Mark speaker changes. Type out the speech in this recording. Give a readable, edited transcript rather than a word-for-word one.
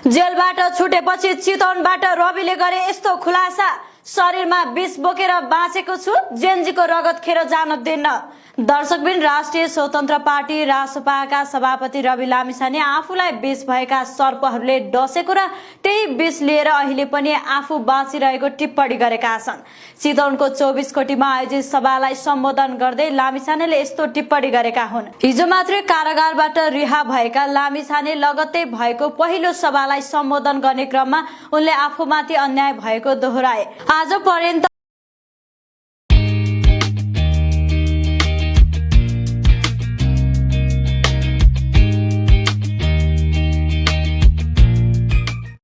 Speaker 1: जेलबाट छुटेपछि चितवनबाट रविले गरे यस्तो खुलासा, शरीरमा विष बोकेर बाँचेको छु, जेनजीको रगत खेर जान दिन्न। दर्शकबिन, राष्ट्रिय स्वतन्त्र पार्टी रासपाका सभापति रवि लामिछाने आफूलाई विष भएका सर्पहरूले डसेको र त्यही विष लिएर अहिले पनि आफू बाँचिरहेको टिप्पणी गरेका छन्। चितवनको 24 कोटीमा आयोजित सभालाई सम्बोधन गर्दै लामिछानेले यस्तो टिप्पणी गरेका हुन्। हिजो मात्रै कारागारबाट रिहा भएका लामिछाने लगत्तै भएको पहिलो सभालाई सम्बोधन गर्ने क्रममा उनले आफूमाथि अन्याय भएको दोहोराए। आज पर्यन्त